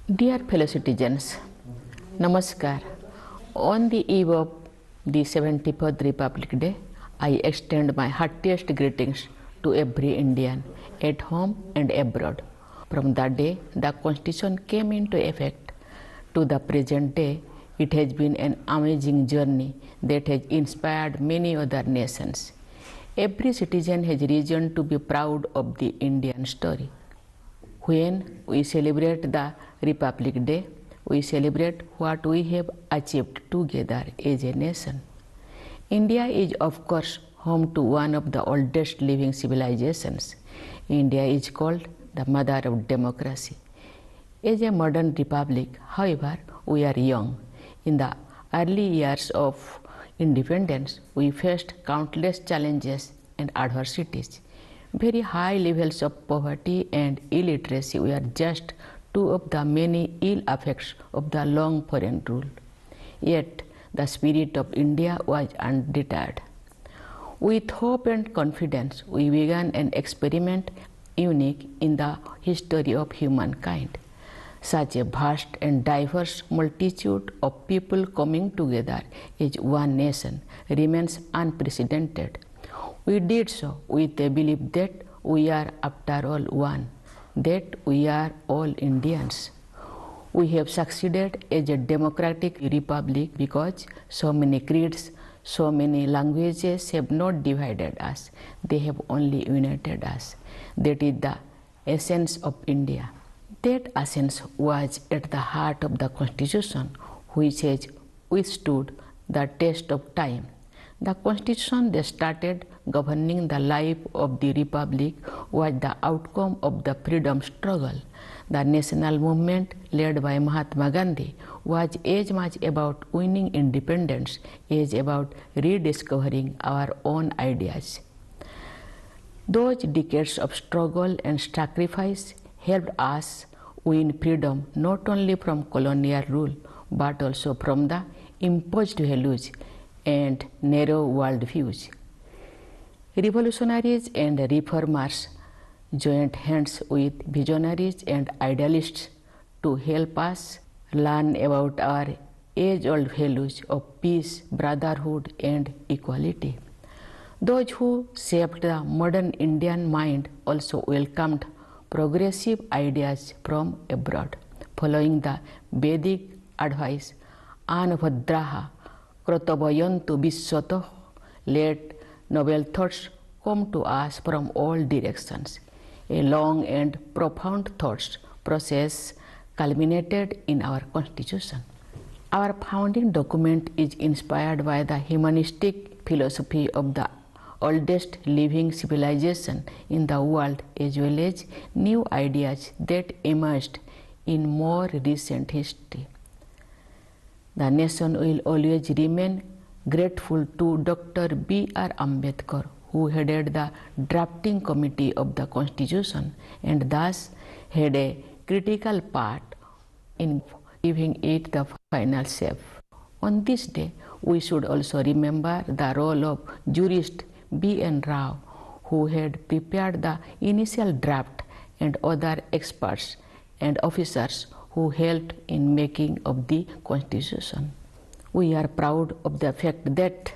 Dear fellow citizens, Namaskar. On the eve of the 74th Republic Day, I extend my heartiest greetings to every Indian at home and abroad. From the day the Constitution came into effect to the present day, it has been an amazing journey that has inspired many other nations. Every citizen has reason to be proud of the Indian story. When we celebrate the Republic Day, we celebrate what we have achieved together as a nation. India is, of course, home to one of the oldest living civilizations. India is called the mother of democracy. As a modern republic, however, we are young. In the early years of independence, we faced countless challenges and adversities. Very high levels of poverty and illiteracy were just two of the many ill effects of the long foreign rule. Yet, the spirit of India was undeterred. With hope and confidence, we began an experiment unique in the history of humankind. Such a vast and diverse multitude of people coming together as one nation remains unprecedented. We did so with a belief that we are after all one, that we are all Indians. We have succeeded as a democratic republic because so many creeds, so many languages have not divided us, they have only united us. That is the essence of India. That essence was at the heart of the Constitution, which has withstood the test of time. The Constitution that started governing the life of the Republic was the outcome of the freedom struggle. The national movement led by Mahatma Gandhi was as much about winning independence as about rediscovering our own ideas. Those decades of struggle and sacrifice helped us win freedom not only from colonial rule but also from the imposed values and narrow worldviews. Revolutionaries and reformers joined hands with visionaries and idealists to help us learn about our age-old values of peace, brotherhood, and equality. Those who shaped the modern Indian mind also welcomed progressive ideas from abroad. Following the Vedic advice, Anubhadraha Krotavayantu Vishwatoh, let noble thoughts come to us from all directions. A long and profound thoughts process culminated in our Constitution. Our founding document is inspired by the humanistic philosophy of the oldest living civilization in the world, as well as new ideas that emerged in more recent history. The nation will always remain grateful to Dr. B.R. Ambedkar, who headed the drafting committee of the Constitution and thus had a critical part in giving it the final shape. On this day, we should also remember the role of jurist B.N. Rao, who had prepared the initial draft, and other experts and officers who helped in making of the Constitution. We are proud of the fact that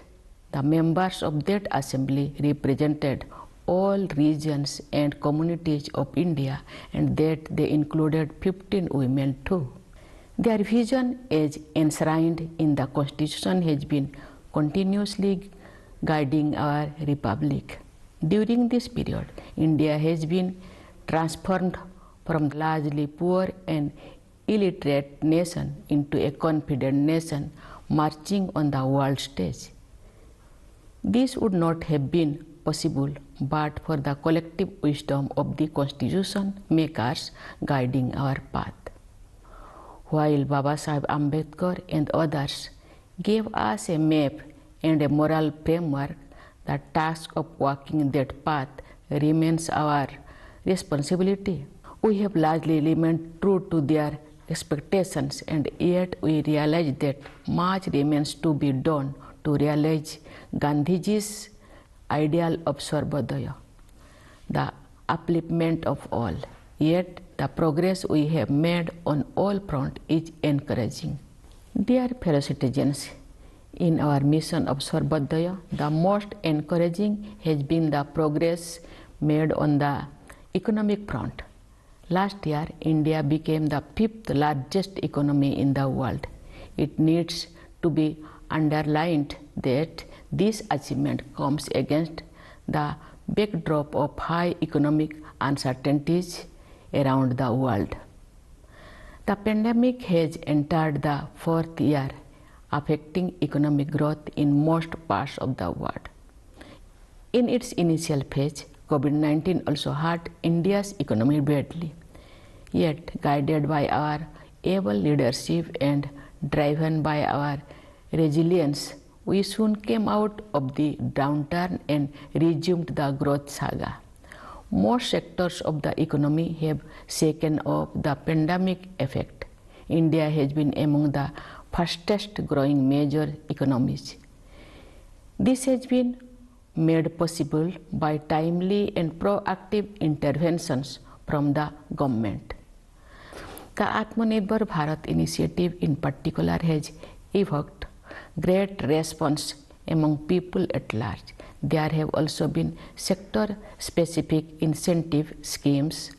the members of that assembly represented all regions and communities of India, and that they included 15 women too. Their vision as enshrined in the Constitution has been continuously guiding our republic. During this period, India has been transformed from a largely poor and illiterate nation into a confident nation marching on the world stage. This would not have been possible but for the collective wisdom of the Constitution makers guiding our path. While Baba Sahib Ambedkar and others gave us a map and a moral framework, the task of walking that path remains our responsibility. We have largely remained true to their expectations, and yet we realize that much remains to be done to realize Gandhiji's ideal of Sarvodaya, the upliftment of all. Yet the progress we have made on all fronts is encouraging. Dear fellow citizens, in our mission of Sarvodaya, the most encouraging has been the progress made on the economic front. Last year, India became the 5th largest economy in the world. It needs to be underlined that this achievement comes against the backdrop of high economic uncertainties around the world. The pandemic has entered the 4th year, affecting economic growth in most parts of the world. In its initial phase, COVID-19 also hurt India's economy badly. Yet, guided by our able leadership and driven by our resilience, we soon came out of the downturn and resumed the growth saga. Most sectors of the economy have shaken off the pandemic effect. India has been among the fastest growing major economies. This has been made possible by timely and proactive interventions from the government. The Atmanirbhar Bharat initiative in particular has evoked great response among people at large. There have also been sector-specific incentive schemes.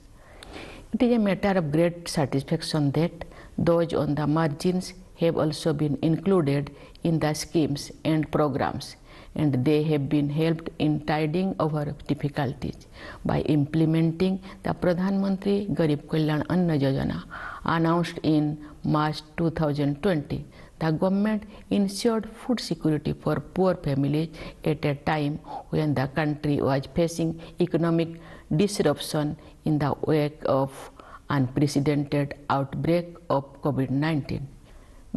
It is a matter of great satisfaction that those on the margins have also been included in the schemes and programs, and they have been helped in tiding over difficulties by implementing the Pradhan Mantri Garib Kalyan Anna Yojana announced in March 2020. The government ensured food security for poor families at a time when the country was facing economic disruption in the wake of unprecedented outbreak of COVID-19.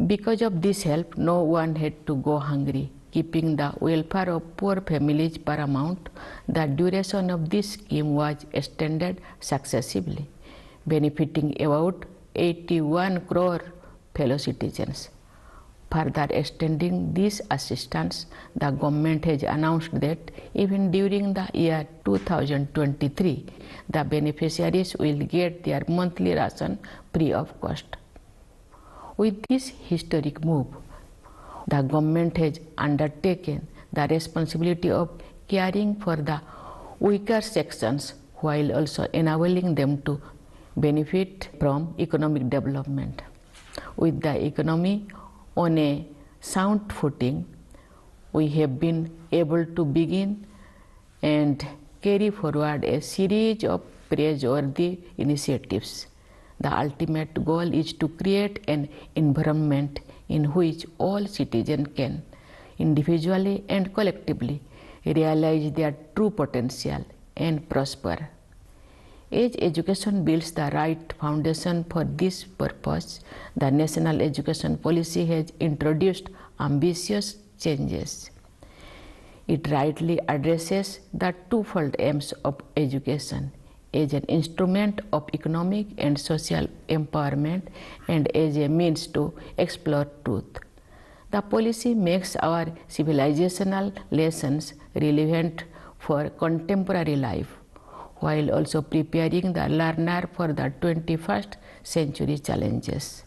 Because of this help, no one had to go hungry. Keeping the welfare of poor families paramount, the duration of this scheme was extended successively, benefiting about 81 crore fellow citizens. Further extending this assistance, the government has announced that even during the year 2023, the beneficiaries will get their monthly ration free of cost. With this historic move, the government has undertaken the responsibility of caring for the weaker sections while also enabling them to benefit from economic development. With the economy on a sound footing, we have been able to begin and carry forward a series of praiseworthy initiatives. The ultimate goal is to create an environment in which all citizens can, individually and collectively, realize their true potential and prosper. As education builds the right foundation for this purpose, the National Education Policy has introduced ambitious changes. It rightly addresses the twofold aims of education as an instrument of economic and social empowerment and as a means to explore truth. The policy makes our civilizational lessons relevant for contemporary life, while also preparing the learner for the 21st century challenges.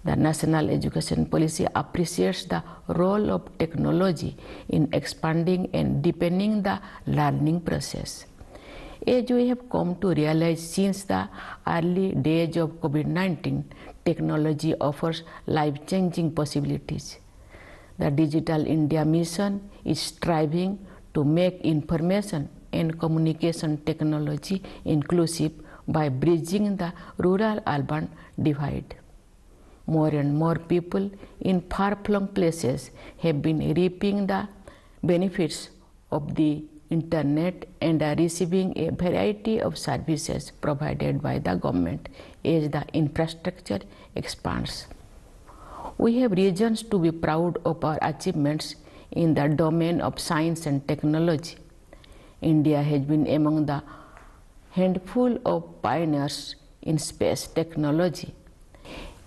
The National Education Policy appreciates the role of technology in expanding and deepening the learning process. As we have come to realize since the early days of COVID-19, technology offers life-changing possibilities. The Digital India mission is striving to make information and communication technology inclusive by bridging the rural-urban divide. More and more people in far-flung places have been reaping the benefits of the Internet and are receiving a variety of services provided by the government as the infrastructure expands. We have reasons to be proud of our achievements in the domain of science and technology. India has been among the handful of pioneers in space technology.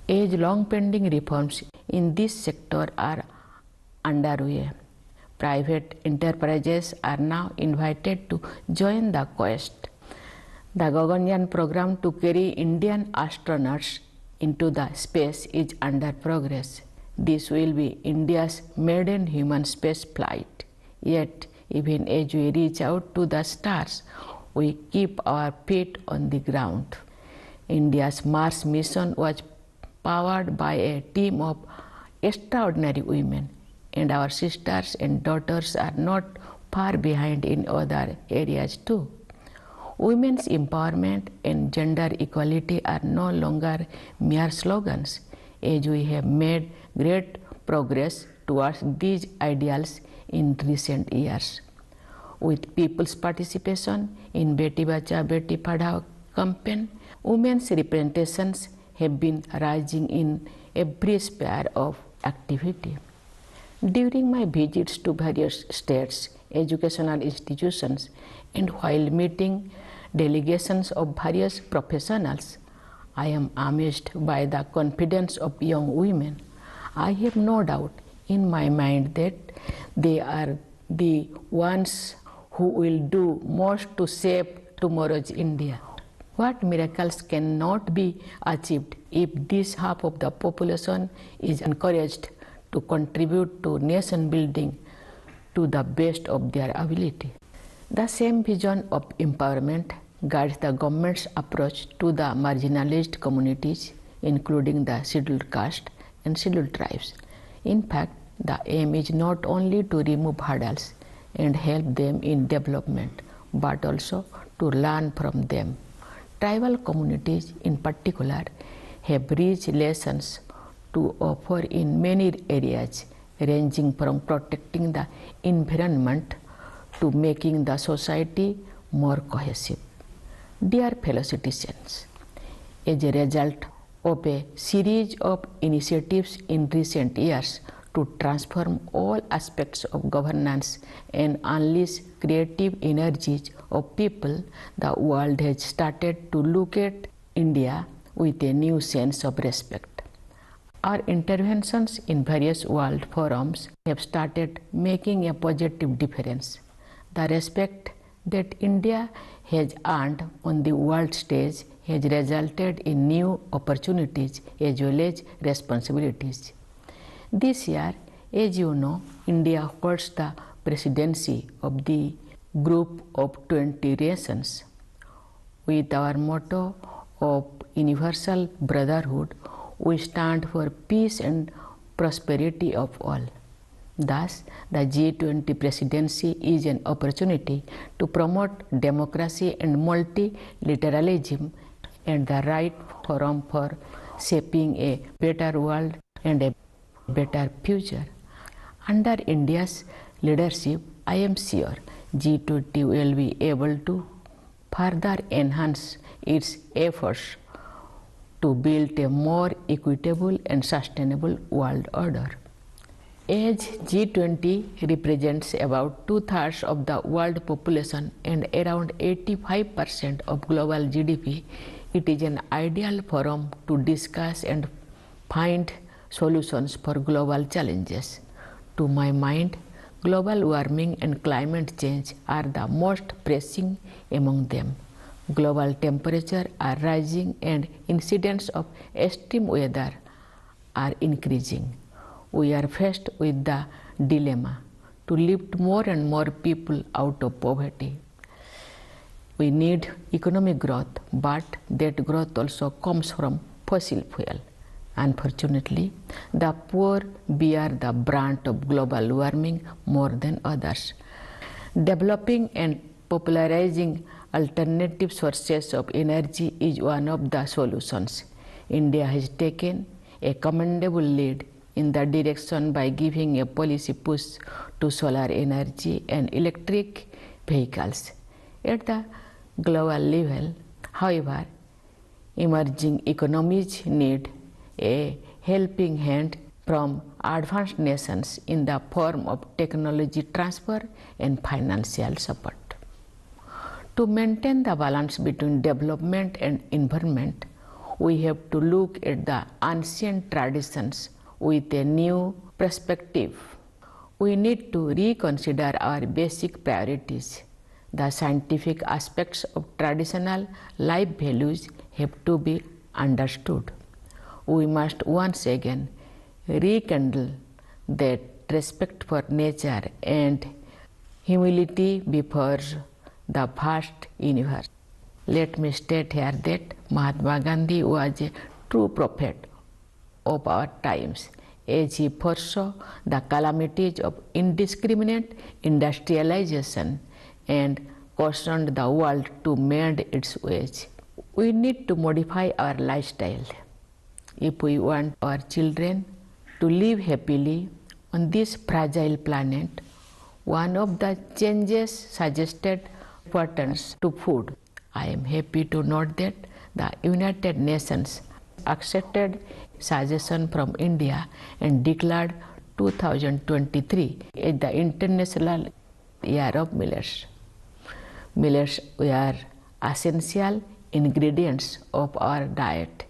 As long-pending reforms in this sector are underway, private enterprises are now invited to join the quest. The Gaganyaan program to carry Indian astronauts into the space is under progress. This will be India's maiden human space flight. Yet, even as we reach out to the stars, we keep our feet on the ground. India's Mars mission was powered by a team of extraordinary women, and our sisters and daughters are not far behind in other areas too. Women's empowerment and gender equality are no longer mere slogans, as we have made great progress towards these ideals in recent years. With people's participation in Beti Bachao Beti Padhao campaign, women's representations have been rising in every sphere of activity. During my visits to various states, educational institutions, and while meeting delegations of various professionals, I am amazed by the confidence of young women. I have no doubt in my mind that they are the ones who will do most to shape tomorrow's India. What miracles cannot be achieved if this half of the population is encouraged to contribute to nation building to the best of their ability. The same vision of empowerment guides the government's approach to the marginalized communities, including the scheduled caste and scheduled tribes. In fact, the aim is not only to remove hurdles and help them in development, but also to learn from them. Tribal communities in particular have rich lessons to offer in many areas, ranging from protecting the environment to making the society more cohesive. Dear fellow citizens, as a result of a series of initiatives in recent years to transform all aspects of governance and unleash creative energies of people, the world has started to look at India with a new sense of respect. Our interventions in various world forums have started making a positive difference. The respect that India has earned on the world stage has resulted in new opportunities as well as responsibilities. This year, as you know, India holds the presidency of the Group of 20 nations. With our motto of universal brotherhood, we stand for peace and prosperity of all. Thus, the G20 presidency is an opportunity to promote democracy and multilateralism and the right forum for shaping a better world and a better future. Under India's leadership, I am sure G20 will be able to further enhance its efforts to build a more equitable and sustainable world order. As G20 represents about 2/3 of the world population and around 85% of global GDP, it is an ideal forum to discuss and find solutions for global challenges. To my mind, global warming and climate change are the most pressing among them. Global temperatures are rising and incidents of extreme weather are increasing. We are faced with the dilemma to lift more and more people out of poverty. We need economic growth, but that growth also comes from fossil fuel. Unfortunately, the poor bear the brunt of global warming more than others. Developing and popularizing alternative sources of energy is one of the solutions. India has taken a commendable lead in the direction by giving a policy push to solar energy and electric vehicles. At the global level, however, emerging economies need a helping hand from advanced nations in the form of technology transfer and financial support. To maintain the balance between development and environment, we have to look at the ancient traditions with a new perspective. We need to reconsider our basic priorities. the scientific aspects of traditional life values have to be understood. We must once again rekindle that respect for nature and humility before the vast universe. Let me state here that Mahatma Gandhi was a true prophet of our times, as he foresaw the calamities of indiscriminate industrialization and cautioned the world to mend its ways. We need to modify our lifestyle if we want our children to live happily on this fragile planet. One of the changes suggested importance to food. I am happy to note that the United Nations accepted suggestion from India and declared 2023 as the International Year of Millets. Millets are essential ingredients of our diet,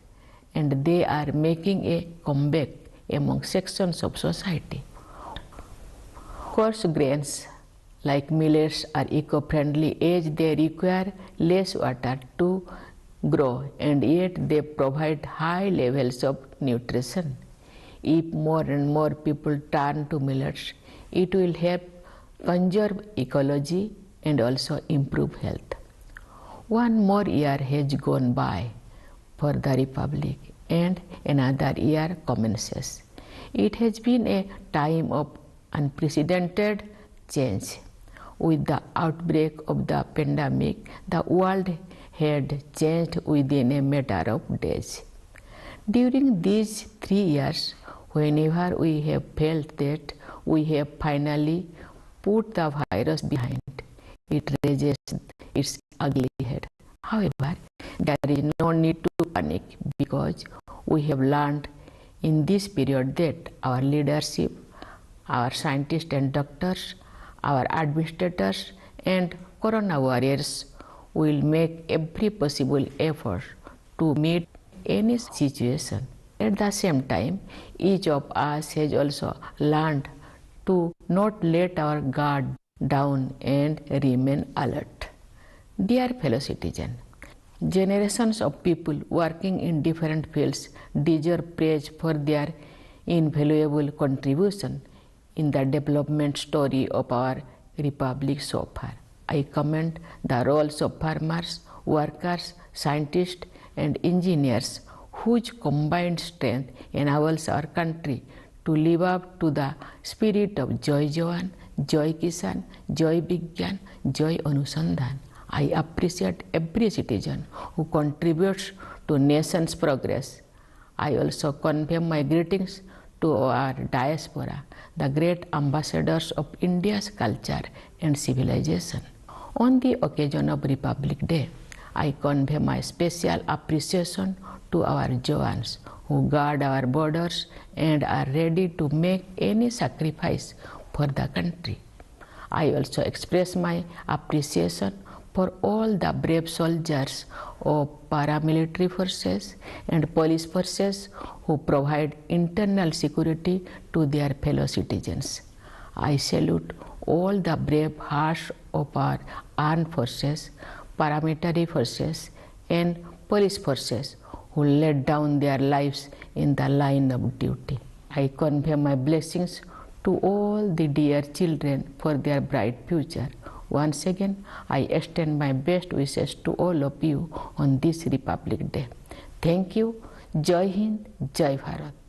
and they are making a comeback among sections of society. Coarse grains like millets are eco-friendly as they require less water to grow, and yet they provide high levels of nutrition. If more and more people turn to millets, it will help conserve ecology and also improve health. One more year has gone by for the Republic and another year commences. It has been a time of unprecedented change. With the outbreak of the pandemic, the world had changed within a matter of days. During these 3 years, whenever we have felt that we have finally put the virus behind, it raises its ugly head. However, there is no need to panic because we have learned in this period that our leadership, our scientists and doctors, our administrators and corona warriors will make every possible effort to meet any situation. At the same time, each of us has also learned to not let our guard down and remain alert. Dear fellow citizens, generations of people working in different fields deserve praise for their invaluable contribution in the development story of our republic so far. I commend the roles of farmers, workers, scientists, and engineers whose combined strength enables our country to live up to the spirit of Joy Jawan, Joy Kisan, Joy Vigyan, Joy Anusandhan. I appreciate every citizen who contributes to nation's progress. I also convey my greetings to our diaspora, the great ambassadors of India's culture and civilization. On the occasion of Republic Day, I convey my special appreciation to our Jawans who guard our borders and are ready to make any sacrifice for the country. I also express my appreciation for all the brave soldiers of paramilitary forces and police forces who provide internal security to their fellow citizens. I salute all the brave hearts of our armed forces, paramilitary forces, and police forces who laid down their lives in the line of duty. I convey my blessings to all the dear children for their bright future. Once again, I extend my best wishes to all of you on this Republic Day. Thank you. Jai Hind, Jai Bharat.